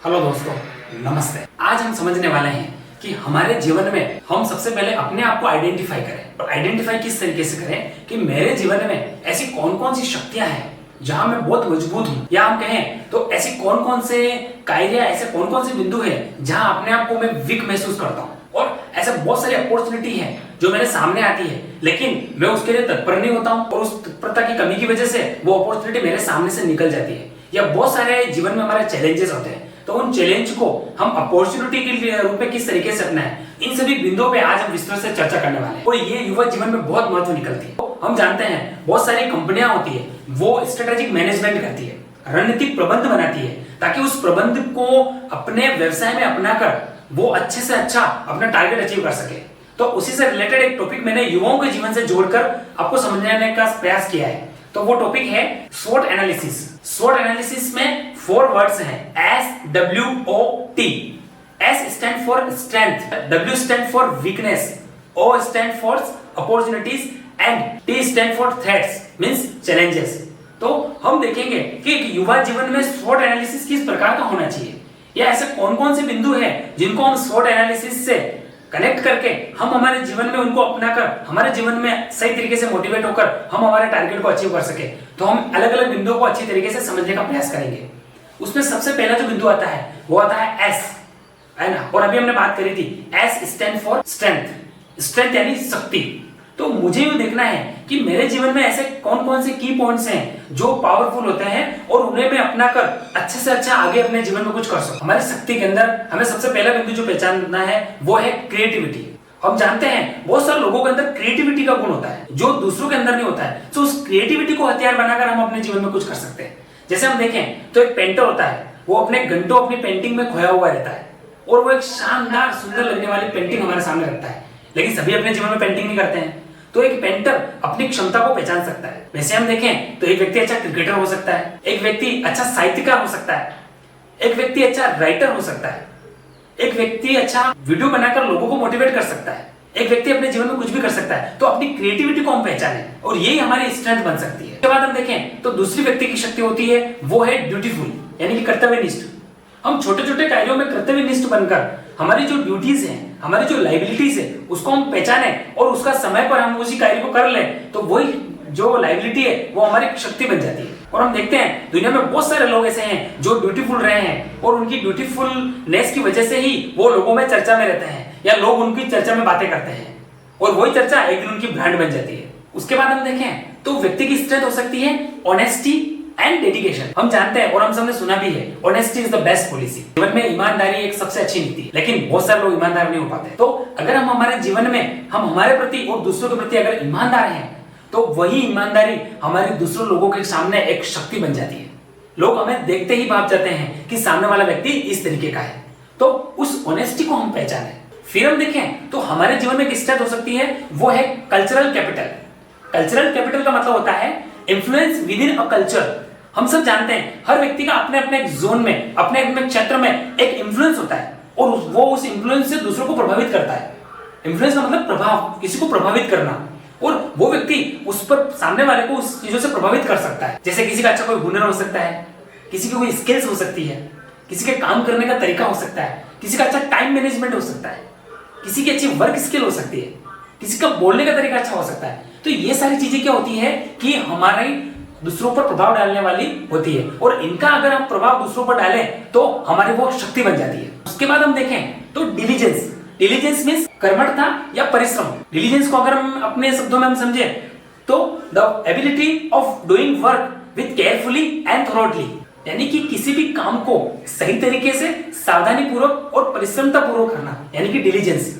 Hello दोस्तों, नमस्ते। आज हम समझने वाले हैं कि हमारे जीवन में हम सबसे पहले अपने आप को आइडेंटिफाई करें। और आइडेंटिफाई किस तरीके से करें कि मेरे जीवन में ऐसी कौन कौन सी शक्तियां हैं जहां मैं बहुत मजबूत हूं, या हम कहें तो ऐसी कौन कौन से कार्य, ऐसे कौन कौन से बिंदु है जहां अपने आप को मैं वीक महसूस करता हूं। और ऐसे बहुत सारी अपॉर्चुनिटी है जो मेरे सामने आती है, लेकिन मैं उसके लिए तत्पर नहीं होता हूं और उस तत्परता की कमी की वजह से वो अपॉर्चुनिटी मेरे सामने से निकल जाती है। या बहुत सारे जीवन में हमारे चैलेंजेस होते हैं, तो उन चैलेंज को हम अपॉर्चुनिटी के रूप में किस तरीके से अपनाएं, इन सभी बिंदुओं पे आज हम विस्तृत से चर्चा करने वाले हैं। और ये युवा जीवन में बहुत महत्व निकलती है। तो हम जानते हैं बहुत सारी कंपनियां होती है, वो स्ट्रेटेजिक मैनेजमेंट करती है, रणनीतिक प्रबंध बनाती है, ताकि उस प्रबंध को अपने व्यवसाय में अपनाकर वो अच्छे से अच्छा अपना टारगेट अचीव कर सके। तो उसी से रिलेटेड एक टॉपिक मैंने युवाओं के जीवन से जोड़कर आपको समझाने का प्रयास किया है। तो वो टॉपिक है SWOT एनालिसिस। SWOT एनालिसिस में 4 वर्ड्स हैं, SWOT। S stand for strength, W stand for weakness, O stand for opportunities and T stand for threats means challenges. तो हम देखेंगे कि युवा जीवन में SWOT एनालिसिस किस प्रकार का होना चाहिए, या ऐसे कौन कौन से बिंदु हैं जिनको हम SWOT एनालिसिस से कनेक्ट करके हम हमारे जीवन में उनको अपनाकर हमारे जीवन में सही तरीके से मोटिवेट होकर हम हमारे टारगेट को अचीव कर सके। तो हम अलग अलग बिंदुओं को अच्छी तरीके से समझने का प्रयास करेंगे। उसमें सबसे पहला जो बिंदु आता है वो आता है S, है ना। और अभी हमने बात करी थी S stand for strength. Strength यानी शक्ति। तो मुझे ये देखना है कि मेरे जीवन में ऐसे कौन कौन से की पॉइंट्स हैं जो पावरफुल होते हैं और उन्हें मैं अपनाकर अच्छे से अच्छा आगे अपने जीवन में कुछ कर सकूं। हमारी शक्ति के अंदर हमें सबसे पहला बिंदु जो पहचानना है वो है क्रिएटिविटी। हम जानते हैं बहुत सारे लोगों के अंदर क्रिएटिविटी का गुण होता है जो दूसरों के अंदर नहीं होता है। तो उस क्रिएटिविटी को हथियार बनाकर हम अपने जीवन में कुछ कर सकते हैं। जैसे हम देखें तो एक पेंटर होता है, वो अपने घंटों अपनी पेंटिंग में खोया हुआ रहता है और वो एक शानदार सुंदर लगने वाली पेंटिंग हमारे सामने रखता है। लेकिन सभी अपने जीवन में पेंटिंग नहीं करते हैं। तो एक पेंटर अपनी क्षमता को पहचान सकता है। वैसे हम देखें तो एक व्यक्ति अच्छा क्रिकेटर हो सकता है, एक व्यक्ति अच्छा साहित्यकार हो सकता है, एक व्यक्ति अच्छा राइटर हो सकता है, एक व्यक्ति अच्छा वीडियो बनाकर लोगों को मोटिवेट कर सकता है, एक व्यक्ति अपने जीवन में कुछ भी कर सकता है। तो अपनी क्रिएटिविटी को हम पहचानें और यही हमारी स्ट्रेंथ बन सकती है। उसके बाद हम देखें तो दूसरी व्यक्ति की शक्ति होती है वो है ड्यूटीफुल यानी कि कर्तव्यनिष्ठ। हम छोटे छोटे कार्यों में कर्तव्यनिष्ठ बनकर हमारी जो ड्यूटीज हैं, हमारी जो लाइबिलिटीज है, उसको हम पहचाने और उसका समय पर हम उसी कार्य को कर लें, तो वही जो लाइबिलिटी है वो हमारी शक्ति बन जाती है। और हम देखते हैं दुनिया में बहुत सारे लोग ऐसे हैं जो ड्यूटीफुल रहे हैं और उनकी ड्यूटीफुलनेस की वजह से ही वो लोगों में चर्चा में रहते हैं या लोग उनकी चर्चा में बातें करते हैं और वही चर्चा एक दिन उनकी ब्रांड बन जाती है। उसके बाद हम देखें तो व्यक्ति की स्ट्रेंथ हो सकती है ऑनेस्टी एंड डेडिकेशन। हम जानते हैं और हम सबने सुना भी है, honesty is the best policy. जीवन में ईमानदारी एक सबसे अच्छी नीति है, लेकिन बहुत सारे लोग ईमानदार नहीं हो पाते। तो अगर हम हमारे जीवन में हम हमारे प्रति और दूसरों के प्रति अगर ईमानदार हैं, तो वही ईमानदारी हमारी दूसरों लोगों के सामने एक शक्ति बन जाती है। लोग हमें देखते ही भाप जाते हैं कि सामने वाला व्यक्ति इस तरीके का है। तो उस ऑनेस्टी को हम पहचानें। फिर हम देखें तो हमारे जीवन में एक स्ट्रेंथ हो सकती है वो है कल्चरल कैपिटल। कल्चरल कैपिटल का मतलब होता है influence with in a culture. हम सब जानते हैं हर व्यक्ति का अपने अपने जोन में, अपने अपने क्षेत्र में एक इन्फ्लुएंस होता है और वो उस इन्फ्लुएंस से दूसरों को प्रभावित करता है। इन्फ्लुएंस का मतलब प्रभाव, किसी को प्रभावित करना, और वो व्यक्ति उस पर सामने वाले को उस चीजों से प्रभावित कर सकता है। जैसे किसी का अच्छा कोई हुनर हो सकता है, किसी की कोई स्किल्स हो सकती है, किसी के काम करने का तरीका हो सकता है, किसी का अच्छा टाइम मैनेजमेंट हो सकता है, किसी की अच्छी वर्क स्किल हो सकती है, किसी का बोलने का तरीका अच्छा हो सकता है। तो ये सारी चीजें क्या होती है कि हमारी दूसरों पर प्रभाव डालने वाली होती है और इनका अगर हम प्रभाव दूसरों पर डालें तो हमारी वो शक्ति बन जाती है। उसके बाद हम देखें तो डिलीजेंस। डिलीजेंस मींस कर्मठता या परिश्रम। डिलीजेंस को अगर हम अपने शब्दों में हम समझे तो the ability of doing work with carefully and thoroughly, यानी कि किसी भी काम को सही तरीके से सावधानी पूर्वक और परिश्रमता पूर्वक करना, यानी कि डिलीजेंस।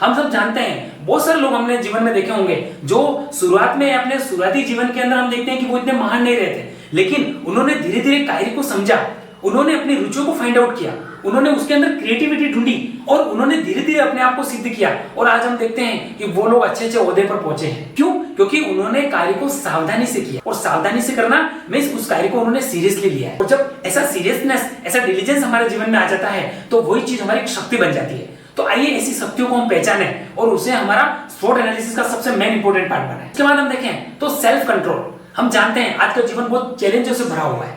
हम सब जानते हैं बहुत सारे लोग हमने जीवन में देखे होंगे जो शुरुआत में अपने शुरुआती जीवन के अंदर हम देखते हैं कि वो इतने महान नहीं रहते, लेकिन उन्होंने धीरे धीरे कार्य को समझा, उन्होंने अपनी रुचियों को फाइंड आउट किया, उन्होंने उसके अंदर क्रिएटिविटी ढूंढी और उन्होंने धीरे धीरे अपने आप को सिद्ध किया और आज हम देखते हैं कि वो लोग अच्छे अच्छे ओहदे पर पहुंचे हैं। क्यों? क्योंकि उन्होंने कार्य को सावधानी से किया और सावधानी से करना मींस उस कार्य को उन्होंने सीरियसली लिया है। और जब ऐसा सीरियसनेस, ऐसा डिलीजेंस हमारे जीवन में आ जाता है तो वही चीज हमारी शक्ति बन जाती है। तो आइए ऐसी शक्तियों को हम पहचाने और उसे हमारा SWOT एनालिसिस का सबसे मेन इंपॉर्टेंट पार्ट बनाए। इसके बाद हम देखें तो सेल्फ कंट्रोल। हम जानते हैं आज का जीवन बहुत चैलेंजों से भरा हुआ है,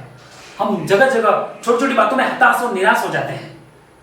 हम जगह जगह छोटी छोटी बातों में हताश और निराश हो जाते हैं।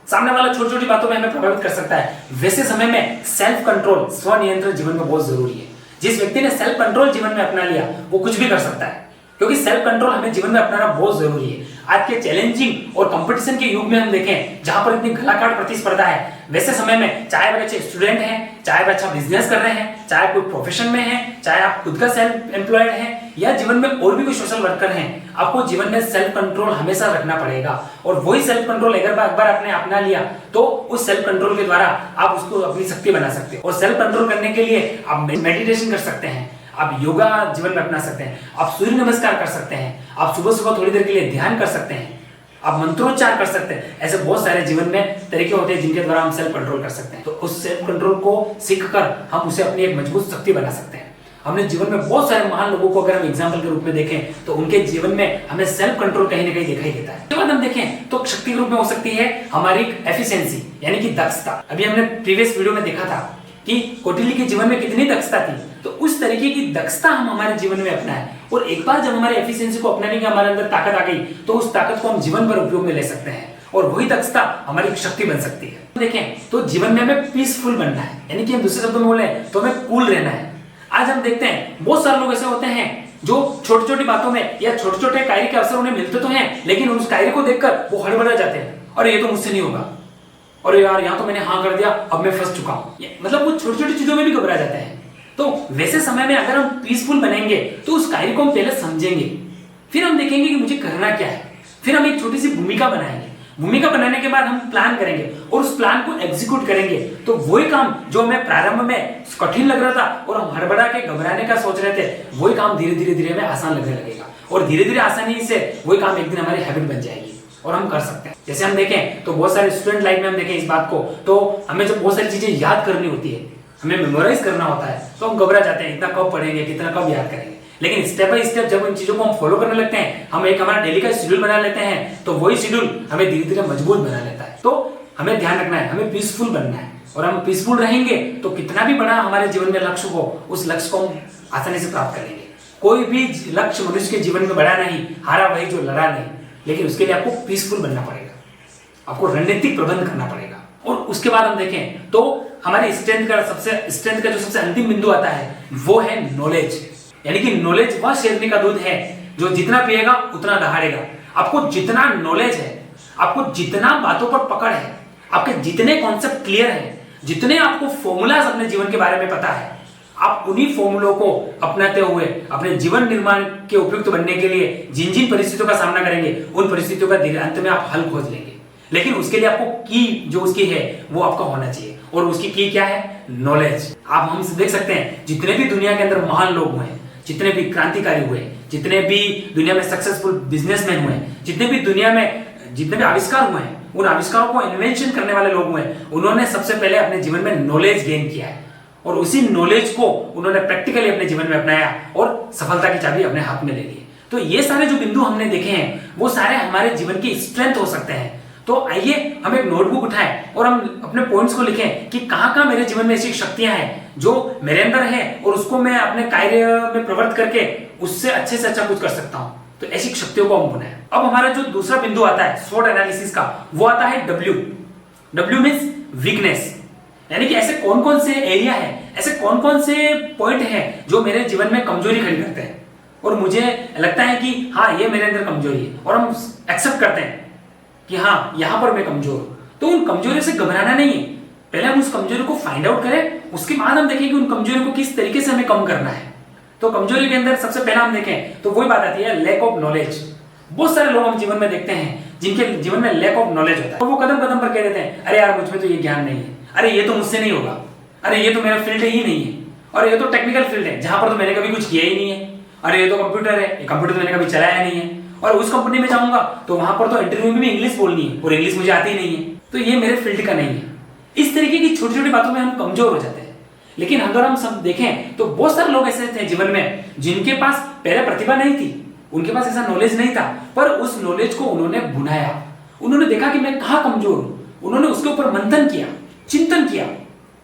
सामने वाला छोटी छोटी बातों में हमें प्रभावित कर सकता है। वैसे समय में सेल्फ कंट्रोल, स्व नियंत्रण जीवन में बहुत जरूरी है। जिस व्यक्ति ने सेल्फ कंट्रोल जीवन में अपना लिया वो कुछ भी कर सकता है, क्योंकि सेल्फ कंट्रोल हमें जीवन में अपनाना बहुत जरूरी है। आज के चैलेंजिंग और कंपटीशन के युग में हम देखें जहां पर इतनी घलाकाट प्रतिस्पर्धा है, वैसे समय में चाहे आप अच्छे स्टूडेंट हैं, चाहे आप अच्छा बिजनेस कर रहे हैं, चाहे आप कोई प्रोफेशन में हैं, चाहे आप खुद का सेल्फ एम्प्लॉयड हैं या जीवन में और भी कोई सोशल वर्कर हैं, आपको जीवन में सेल्फ कंट्रोल हमेशा रखना पड़ेगा। और वही सेल्फ कंट्रोल अगर एक बार आपने अपना लिया तो उस सेल्फ कंट्रोल के द्वारा आप उसको अपनी शक्ति बना सकते हो। और सेल्फ कंट्रोल करने के लिए आप मेडिटेशन कर सकते हैं, आप योगा जीवन में अपना सकते हैं, आप सूर्य नमस्कार कर सकते हैं, आप सुबह सुबह थोड़ी देर के लिए ध्यान कर सकते हैं, आप मंत्रोच्चार कर सकते हैं। ऐसे बहुत सारे जीवन में तरीके होते हैं जिनके द्वारा हम सेल्फ कंट्रोल कर सकते हैं। तो उस सेल्फ कंट्रोल को सीखकर हम उसे अपनी एक मजबूत शक्ति बना सकते हैं। हमने जीवन में बहुत सारे महान लोगों को अगर हम एग्जाम्पल के रूप में देखें तो उनके जीवन में हमें सेल्फ कंट्रोल कहीं ना कहीं दिखाई देता है। उसके बाद हम देखें तो शक्ति के रूप में हो सकती है हमारी एफिशिएंसी, यानी कि दक्षता। अभी हमने प्रीवियस वीडियो में देखा था कि कौटिल्य के जीवन में कितनी दक्षता थी, तो उस तरीके की दक्षता हम हमारे जीवन में अपनाएं। और एक बार जब हमारे एफिशिएंसी को अपनाने की हमारे अंदर ताकत आ गई तो उस ताकत को हम जीवन भर उपयोग में ले सकते हैं और वही दक्षता हमारी शक्ति बन सकती है। देखें तो जीवन में हमें पीसफुल बनना है, यानी कि हम दूसरे शब्दों में बोले तो हमें कूल रहना है। आज हम देखते हैं बहुत सारे लोग ऐसे होते हैं जो छोटी छोटी बातों में या छोटे छोटे कार्य के अवसर उन्हें मिलते तो हैं, लेकिन उस कार्य को देखकर वो हड़बड़ा जाते हैं, अरे ये तो मुझसे नहीं होगा, अरे यार यहाँ तो मैंने हाँ कर दिया, अब मैं फंस चुका हूं। मतलब वो छोटी छोटी चीजों में भी घबरा जाते हैं। तो वैसे समय में अगर हम पीसफुल बनेंगे तो उस कार्य को हम पहले समझेंगे, फिर हम देखेंगे कि मुझे करना क्या है, फिर हम एक छोटी सी भूमिका बनाएंगे। भूमिका बनाने के बाद हम प्लान करेंगे और उस प्लान को एग्जीक्यूट करेंगे। तो वही काम जो हमें प्रारंभ में कठिन लग रहा था और हम हड़बड़ा के घबराने का सोच रहे थे, वही काम धीरे धीरे धीरे हमें आसान लगने लगेगा और धीरे धीरे आसानी से वही काम एक दिन हमारी हैबिट बन जाएगी और हम कर सकते हैं। जैसे हम देखें तो बहुत सारे स्टूडेंट लाइफ में हम देखें इस बात को, तो हमें जब बहुत सारी चीजें याद करनी होती है, हमें मेमोराइज करना होता है, तो हम घबरा जाते हैं, इतना कब पढ़ेंगे, कितना कब याद करेंगे। लेकिन स्टेप बाय स्टेप जब उन चीजों को हम फॉलो करने लगते हैं, हम एक हमारा डेली का शेड्यूल बना लेते हैं, तो वही शेड्यूल हमें धीरे धीरे मजबूत बना लेता है। तो हमें ध्यान रखना है, हमें पीसफुल बनना है और हम पीसफुल रहेंगे तो कितना भी बड़ा हमारे जीवन में लक्ष्य हो, उस लक्ष्य को हम आसानी से प्राप्त करेंगे। कोई भी लक्ष्य मनुष्य के जीवन में बड़ा नहीं, हारा वही जो लड़ा नहीं, लेकिन उसके लिए आपको पीसफुल बनना पड़ेगा, आपको रणनीतिक प्रबंध करना पड़ेगा। और उसके बाद हम देखें तो हमारे स्ट्रेंथ का जो सबसे अंतिम बिंदु आता है वो है नॉलेज, यानी कि नॉलेज वह शेरनी का दूध है जो जितना पिएगा उतना दहाड़ेगा। आपको जितना नॉलेज है, आपको जितना बातों पर पकड़ है, आपके जितने कॉन्सेप्ट क्लियर है, जितने आपको फॉर्मूलाज अपने जीवन के बारे में पता है, आप उन्हीं फॉर्मूलों को अपनाते हुए अपने जीवन निर्माण के उपयुक्त बनने के लिए जिन जिन परिस्थितियों का सामना करेंगे उन परिस्थितियों का अंत में आप हल खोज लेंगे। लेकिन उसके लिए आपको की जो उसकी है वो आपका होना चाहिए, और उसकी की क्या है? नॉलेज। आप हम देख सकते हैं जितने भी दुनिया के अंदर महान लोग हुए, जितने भी क्रांतिकारी हुए, जितने भी दुनिया में सक्सेसफुल बिजनेसमैन हुए, जितने भी दुनिया में जितने भी आविष्कार हुए हैं, उन आविष्कारों को इन्वेंशन करने वाले लोग हुए, उन्होंने सबसे पहले अपने जीवन में नॉलेज गेन किया है और उसी नॉलेज को उन्होंने प्रैक्टिकली अपने जीवन में अपनाया और सफलता की चाबी अपने हाथ में ले ली। तो ये सारे जो बिंदु हमने देखे हैं वो सारे हमारे जीवन की स्ट्रेंथ हो सकते हैं। तो आइए हम एक नोटबुक उठाएं और हम अपने पॉइंट्स को लिखें कि कहां-कहां मेरे जीवन में ऐसी शक्तियां हैं जो मेरे अंदर है और उसको मैं अपने कार्य में प्रवृत्त करके उससे अच्छे से अच्छा कुछ कर सकता हूं। तो ऐसी शक्तियों को हम बनाएं। अब हमारा जो दूसरा बिंदु आता है स्वॉट एनालिसिस का, वो आता है W मींस वीकनेस, यानी कि ऐसे कौन कौन से एरिया है, ऐसे कौन कौन से पॉइंट है जो मेरे जीवन में कमजोरी खड़ी करते हैं और मुझे लगता है कि हाँ ये मेरे अंदर कमजोरी है और हम एक्सेप्ट करते हैं कि हाँ यहां पर मैं कमजोर हूं। तो उन कमजोरियों से घबराना नहीं है, पहले हम उस कमजोरी को फाइंड आउट करें, उसके बाद हम देखें कि उन कमजोरियों को किस तरीके से हमें कम करना है। तो कमजोरी के अंदर सबसे पहला हम देखें तो वही बात आती है लैक ऑफ नॉलेज। बहुत सारे लोग हम जीवन में देखते हैं जिनके जीवन में लैक ऑफ नॉलेज होता है, तो वो कदम कदम पर कह देते हैं अरे यार मुझ में तो ये ज्ञान नहीं है, अरे ये तो मुझसे नहीं होगा, अरे ये तो मेरा फील्ड ही नहीं है, और ये तो टेक्निकल फील्ड है जहां पर तो मैंने कभी कुछ किया ही नहीं है, अरे ये तो कंप्यूटर है, ये कंप्यूटर तो मैंने कभी चलाया नहीं है, और उस कंपनी में जाऊंगा तो वहां पर तो इंटरव्यू में भी इंग्लिश बोलनी है और इंग्लिश मुझे आती ही नहीं है, तो ये मेरे फील्ड का नहीं है। इस तरीके की छोटी छोटी बातों में हम कमजोर हो जाते हैं। लेकिन अगर हम सब देखें तो बहुत सारे लोग ऐसे थे जीवन में जिनके पास पहले प्रतिभा नहीं थी, उनके पास ऐसा नॉलेज नहीं था, पर उस नॉलेज को उन्होंने बुनाया, उन्होंने देखा कि मैं कहां कमजोर हूं, उन्होंने उसके ऊपर मंथन किया, चिंतन किया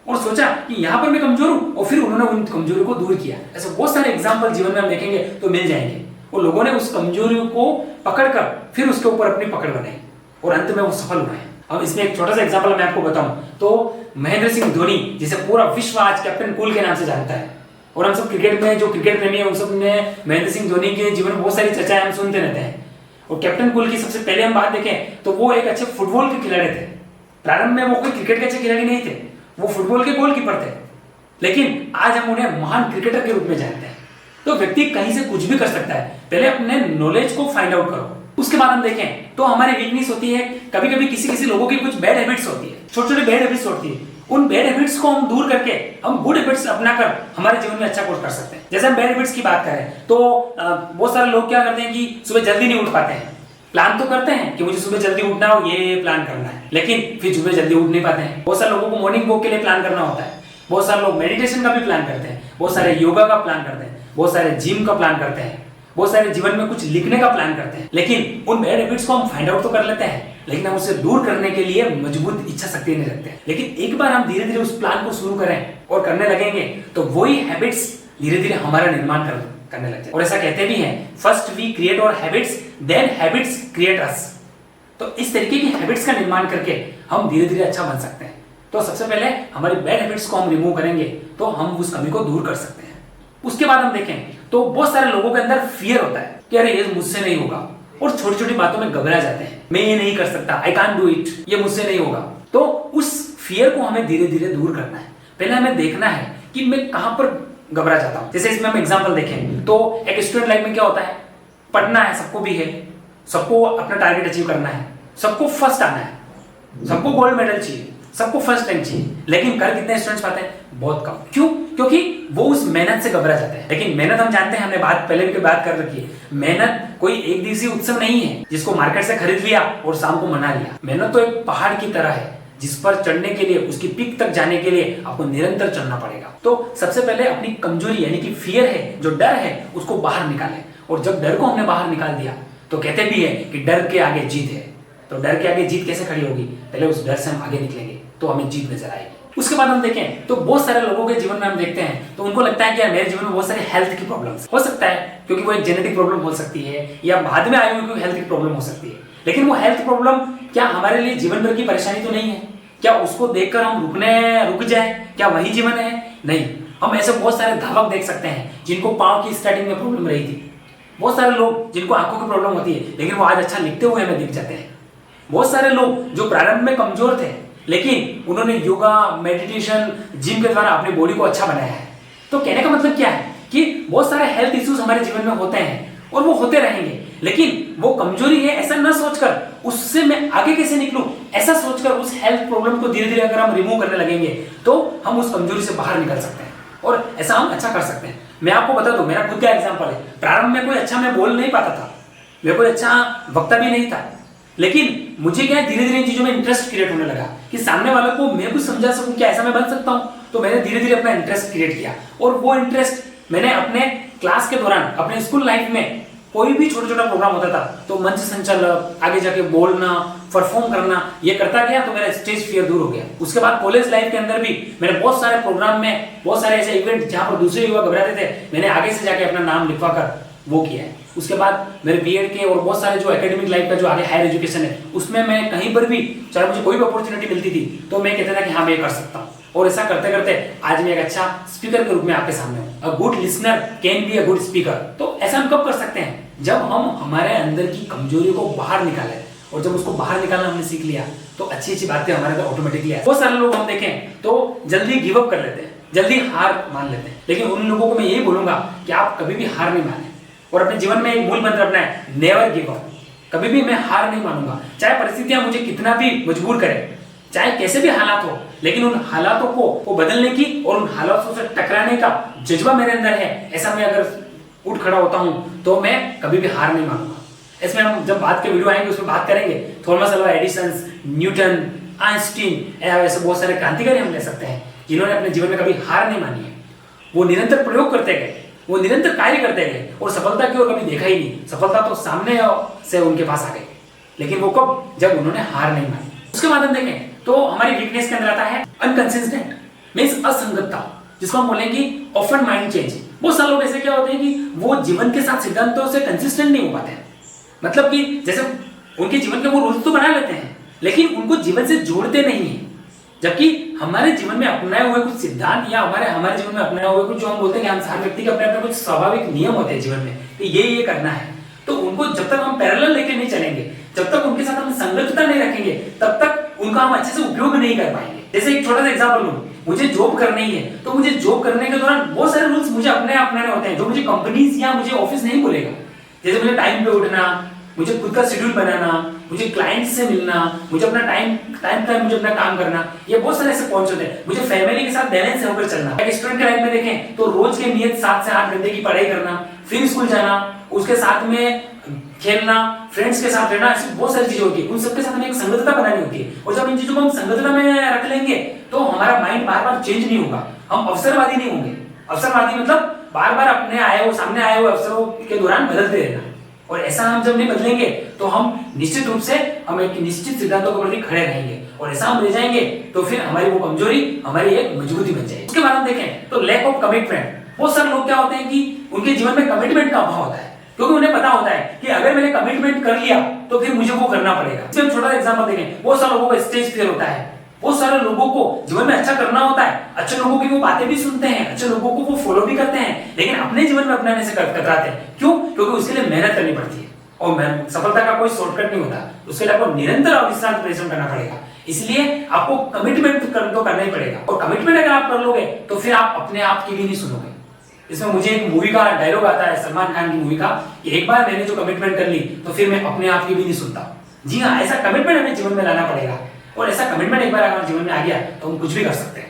और सोचा कि यहां पर मैं कमजोर हूं और फिर उन्होंने उन कमजोरी को दूर किया। ऐसे बहुत सारे एग्जांपल जीवन में हम देखेंगे तो मिल जाएंगे वो लोगों ने उस कमजोरी को पकड़कर फिर उसके ऊपर अपनी पकड़ बनाई और अंत में वो सफल हुए हैं। अब इसमें एक छोटा सा एग्जांपल मैं आपको बताऊं तो महेंद्र सिंह धोनी, जिसे पूरा विश्व आज कैप्टन कूल के नाम से जानता है, और हम सब क्रिकेट में जो क्रिकेट प्रेमी है उन सब ने महेंद्र सिंह धोनी के जीवन में बहुत सारी चर्चाएं हम सुनते रहते हैं। और कैप्टन कूल की सबसे पहले हम बात देखें तो वो एक अच्छे फुटबॉल के खिलाड़ी थे। प्रारंभ में वो कोई क्रिकेट के अच्छे खिलाड़ी नहीं थे, वो फुटबॉल के गोलकीपर थे, लेकिन आज हम उन्हें महान क्रिकेटर के रूप में जानते हैं। तो व्यक्ति कहीं से कुछ भी कर सकता है, पहले अपने नॉलेज को फाइंड आउट करो। उसके बाद हम देखें तो हमारी वीकनेस होती है, कभी कभी किसी लोगों की कुछ बैड हैबिट्स होती है, छोटे छोटे बैड हैबिट्स होती है। उन बैड हैबिट्स को हम दूर करके हम गुड हैबिट्स अपनाकर हमारे जीवन में अच्छा कुछ कर सकते हैं। जैसे हम बैड हैबिट्स की बात करें तो बहुत सारे लोग क्या करते हैं कि सुबह जल्दी नहीं उठ पाते हैं। प्लान तो करते हैं कि मुझे सुबह जल्दी उठना हो, ये प्लान करना है, लेकिन फिर सुबह जल्दी उठ नहीं पाते हैं। बहुत सारे लोगों को मॉर्निंग वॉक के लिए प्लान करना होता है, बहुत सारे लोग मेडिटेशन का भी प्लान करते हैं, बहुत सारे योगा का प्लान करते हैं, बहुत सारे जिम का प्लान करते हैं, बहुत सारे जीवन में कुछ लिखने का प्लान करते हैं। लेकिन उन बैड हैबिट्स को हम फाइंड आउट तो कर लेते हैं, लेकिन हम उसे दूर करने के लिए मजबूत इच्छा शक्ति नहीं रखते। लेकिन एक बार हम धीरे धीरे उस प्लान को शुरू करें और करने लगेंगे तो वही हैबिट्स धीरे धीरे हमारा निर्माण करने लग जाए। और ऐसा कहते भी हैं, first we create our habits, then habits create us. तो इस तरीके की हैबिट्स का निर्माण करके हम धीरे धीरे अच्छा बन सकते हैं। तो सबसे पहले हमारी बैड हैबिट्स को हम रिमूव करेंगे तो हम उस कमी को दूर कर सकते हैं। उसके बाद हम देखें तो बहुत सारे लोगों के अंदर फियर होता है कि अरे ये मुझसे नहीं होगा, और छोटी छोटी बातों में घबरा जाते हैं, मैं ये नहीं कर सकता, आई कांट डू इट, ये मुझसे नहीं होगा। तो उस फियर को हमें धीरे धीरे दूर करना है। पहले हमें देखना है कि मैं कहां पर घबरा जाता हूं। जैसे इसमें हम एग्जांपल देखें तो एक स्टूडेंट लाइफ में क्या होता है, पढ़ना है, सबको भी है, सबको अपना टारगेट अचीव करना है, सबको फर्स्ट आना है, सबको गोल्ड मेडल चाहिए, सबको फर्स्ट रैंक चाहिए, लेकिन कर कितने स्टूडेंट्स पाते हैं? बहुत कम। क्यों? क्योंकि वो उस मेहनत से घबरा जाते हैं। लेकिन मेहनत हम जानते हैं, हमने पहले भी बात कर रखी है, मेहनत कोई एक दिवसीय उत्सव नहीं है जिसको मार्केट से खरीद लिया और शाम को मना लिया। मेहनत तो एक पहाड़ की तरह है जिस पर चढ़ने के लिए, उसकी पीक तक जाने के लिए आपको निरंतर चलना पड़ेगा। तो सबसे पहले अपनी कमजोरी यानी कि फियर है, जो डर है, उसको बाहर निकालें। और जब डर को हमने बाहर निकाल दिया तो कहते भी है कि डर के आगे जीत है। तो डर के आगे जीत कैसे खड़ी होगी? पहले उस डर से हम आगे निकलेंगे तो हमें जीत नजर आएगी। उसके बाद हम देखें तो बहुत सारे लोगों के जीवन में हम देखते हैं तो उनको लगता है कि यार मेरे जीवन में बहुत सारी हेल्थ की प्रॉब्लम्स हो सकता है, क्योंकि वो एक जेनेटिक प्रॉब्लम हो सकती है या बाद में आई हुई कोई हेल्थ की प्रॉब्लम हो सकती है। लेकिन वो हेल्थ प्रॉब्लम क्या हमारे लिए जीवन भर की परेशानी तो नहीं है? क्या उसको देखकर हम रुक जाए? क्या वही जीवन है? नहीं। हम ऐसे बहुत सारे धावक देख सकते हैं जिनको पांव की स्टार्टिंग में प्रॉब्लम रही थी, बहुत सारे लोग जिनको आंखों की प्रॉब्लम होती है लेकिन वो आज अच्छा लिखते हुए हमें दिख जाते हैं, बहुत सारे लोग जो प्रारंभ में कमजोर थे लेकिन उन्होंने योगा, मेडिटेशन, जिम के द्वारा अपनी बॉडी को अच्छा बनाया है। तो कहने का मतलब क्या है कि बहुत सारे हेल्थ इश्यूज हमारे जीवन में होते हैं और वो होते रहेंगे, लेकिन वो कमजोरी है ऐसा न सोचकर उससे मैं आगे कैसे निकलूं ऐसा सोचकर उस हेल्थ प्रॉब्लम को धीरे धीरे अगर हम रिमूव करने लगेंगे तो हम उस कमजोरी से बाहर निकल सकते हैं और ऐसा हम अच्छा कर सकते हैं। मैं आपको बता दूं, मेरा खुद का एग्जांपल है। प्रारंभ में कोई अच्छा मैं बोल नहीं पाता था, मैं कोई अच्छा वक्ता भी नहीं था, लेकिन मुझे क्या धीरे धीरे इन चीजों में इंटरेस्ट क्रिएट होने लगा कि सामने वालों को मैं कुछ समझा सकूं, क्या ऐसा मैं बन सकता हूं। तो मैंने धीरे धीरे अपना इंटरेस्ट क्रिएट किया और वो इंटरेस्ट मैंने अपने क्लास के दौरान, अपने स्कूल लाइफ में कोई भी छोटा छोटा प्रोग्राम होता था तो मंच संचालक, आगे जाके बोलना, परफॉर्म करना, ये करता गया तो मेरा स्टेज फियर दूर हो गया। उसके बाद कॉलेज लाइफ के अंदर भी मैंने बहुत सारे प्रोग्राम में, बहुत सारे ऐसे इवेंट जहां पर दूसरे युवा घबराते थे, मैंने आगे से जाके अपना नाम लिखवा कर वो किया है। उसके बाद मेरे बीएड के और बहुत सारे जो एकेडमिक लाइफ का जो आगे हायर एजुकेशन है उसमें मैं कहीं पर भी, चाहे मुझे कोई भी अपॉर्चुनिटी मिलती थी तो मैं कहता था कि हाँ मैं कर सकता हूँ, और ऐसा करते करते आज मैं एक अच्छा स्पीकर के रूप में आपके सामने हूँ। A good listener can be a good speaker. तो ऐसा हम कब कर सकते हैं? जब हम हमारे अंदर की कमजोरी को बाहर निकालें, और जब उसको बाहर निकालना हमने सीख लिया तो अच्छी अच्छी बातें हमारे अंदर ऑटोमेटिकली आए। बहुत सारे लोग हम देखें तो जल्दी गिव अप कर लेते हैं, जल्दी हार मान लेते हैं, लेकिन उन लोगों को मैं यही बोलूंगा कि आप कभी भी हार नहीं माने और अपने जीवन में एक मूल मंत्र अपना है, नेवर गिव अप। कभी भी मैं हार नहीं मानूंगा, चाहे परिस्थितियां मुझे कितना भी मजबूर करें, चाहे कैसे भी हालात हो, लेकिन उन हालातों को बदलने की और उन हालातों से टकराने का जज्बा मेरे अंदर है। ऐसा मैं अगर उठ खड़ा होता हूं तो मैं कभी भी हार नहीं मानूंगा। इसमें हम जब बात के वीडियो आएंगे उसमें बात करेंगे, Thomas Alva Edison, Newton, Einstein, ऐसे बहुत सारे क्रांतिकारी हम ले सकते हैं जिन्होंने अपने जीवन में कभी हार नहीं मानी है। वो निरंतर प्रयोग करते गए, वो निरंतर कार्य करते गए और सफलता की ओर कभी देखा ही नहीं। सफलता तो सामने से उनके पास आ गई, लेकिन वो कब? जब उन्होंने हार नहीं मानी। उसके बाद हम देखें तो हमारी वीकनेस के अंदर आता है अनकंसिस्टेंट, मींस असंगतता, जिसको हम बोलेंगे ऑफन माइंड चेंज। बहुत सारे लोग ऐसे क्या होते हैं कि वो जीवन के साथ सिद्धांतों से कंसिस्टेंट नहीं हो पाते हैं। मतलब कि जैसे उनके जीवन के वो रूल्स तो बना लेते हैं, लेकिन उनको जीवन से जोड़ते नहीं है। जबकि हमारे जीवन में अपनाए हुए कुछ सिद्धांत या हमारे जीवन में अपनाए हुए कुछ जो हम बोलते हैं कि हम हर व्यक्ति के अपने अपने कुछ स्वाभाविक नियम होते हैं जीवन में कि ये करना है, तो उनको जब तक हम पैरेलल लेके नहीं चलेंगे, जब तक उनके साथ हम संगतता नहीं रखेंगे, तब तक उनका हम अच्छे से उपयोग नहीं कर पाएंगे। जैसे एक छोटा सा एग्जांपल लूं, मुझे जॉब करनी है, तो मुझे जॉब करने के दौरान बहुत सारे रूल्स मुझे अपनाने होते हैं जो मुझे कंपनीज या मुझे ऑफिस नहीं बोलेगा। जैसे मुझे टाइम पे उठना, मुझे खुद का शेड्यूल बनाना, मुझे क्लाइंट से मिलना, मुझे अपना टाइम मुझे अपना काम करना, ये बहुत सारे ऐसे पॉइंट्स होते हैं। मुझे फैमिली के साथ बैलेंस होकर चलना। एक स्टूडेंट के लाइफ में देखें तो रोज के नियत 7 से 8 घंटे की पढ़ाई करना, फिर स्कूल जाना, उसके साथ में खेलना, फ्रेंड्स के साथ रहना, ऐसी बहुत सारी चीजें होती है। उन सबके साथ हमें एक संगतता बनानी होती है, और जब इन चीजों को हम संगतता में रख लेंगे तो हमारा माइंड बार बार चेंज नहीं होगा, हम अवसरवादी नहीं होंगे। अवसरवादी मतलब बार बार सामने आए हुए अवसरों के दौरान बदलते रहना। और ऐसा हम जब नहीं बदलेंगे तो हम निश्चित रूप से हम एक निश्चित सिद्धांतों के प्रति खड़े रहेंगे, और ऐसा हम रह जाएंगे तो फिर हमारी वो कमजोरी हमारी एक मजबूती बन जाएगी। उसके बाद हम देखें तो लैक ऑफ कमिटमेंट। बहुत सारे लोग क्या होते हैं कि उनके जीवन में कमिटमेंट का अभाव होता है, क्योंकि उन्हें पता होता है कि अगर मैंने कमिटमेंट कर लिया तो फिर मुझे वो करना पड़ेगा। इसमें छोटा एग्जांपल देखें, बहुत सारे लोगों को स्टेज फियर होता है, बहुत सारे लोगों को जीवन में अच्छा करना होता है, अच्छे लोगों की वो बातें भी सुनते हैं, अच्छे लोगों को वो फॉलो भी करते हैं, लेकिन अपने जीवन में अपनाने से कतराते हैं। क्यों? क्योंकि उसके लिए मेहनत करनी पड़ती है, और सफलता का कोई शॉर्टकट नहीं होता, उसके लिए आपको निरंतर अविश्रांत परिश्रम करना पड़ेगा। इसलिए आपको कमिटमेंट तो करना ही पड़ेगा, और कमिटमेंट अगर आप कर लोगे तो फिर आप अपने आप की भी नहीं सुनोगे। इसमें मुझे एक मूवी का डायलॉग आता है, सलमान खान की मूवी का, कि एक बार मैंने जो कमिटमेंट कर ली तो फिर मैं अपने आप की भी नहीं सुनता। जी हाँ, ऐसा कमिटमेंट हमें जीवन में लाना पड़ेगा, और ऐसा कमिटमेंट एक बार हमारे जीवन में आ गया तो हम कुछ भी कर सकते हैं।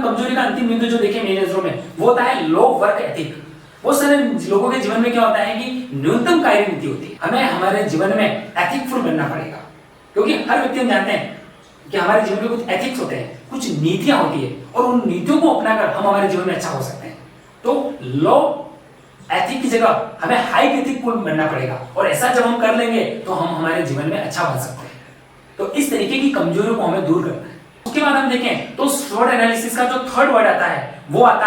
कमजोरी का अंतिम बिंदु जो देखें मेरी नजरों में, वो होता है लो वर्क एथिक। बहुत सारे लोगों के जीवन में क्या होता है कि न्यूनतम कार्य नीति होती है। हमें हमारे जीवन में एथिकफुल बनना पड़ेगा, क्योंकि हर व्यक्ति हम जानते हैं कि हमारे जीवन में कुछ एथिक्स होते हैं, कुछ नीतियां होती है, और उन नीतियों को अपनाकर हम हमारे जीवन में अच्छा हो सकते हैं। तो लो एथिक की जगह हमें हाई एथिकफुल बनना पड़ेगा, और ऐसा जब हम कर लेंगे तो हम हमारे जीवन में अच्छा बन सकते हैं। तो इस तरीके की कमजोरियों को हमें दूर करना है। उसके बाद हम देखें तो स्वॉट एनालिसिस का जो थर्ड वर्ड आता है वो आता है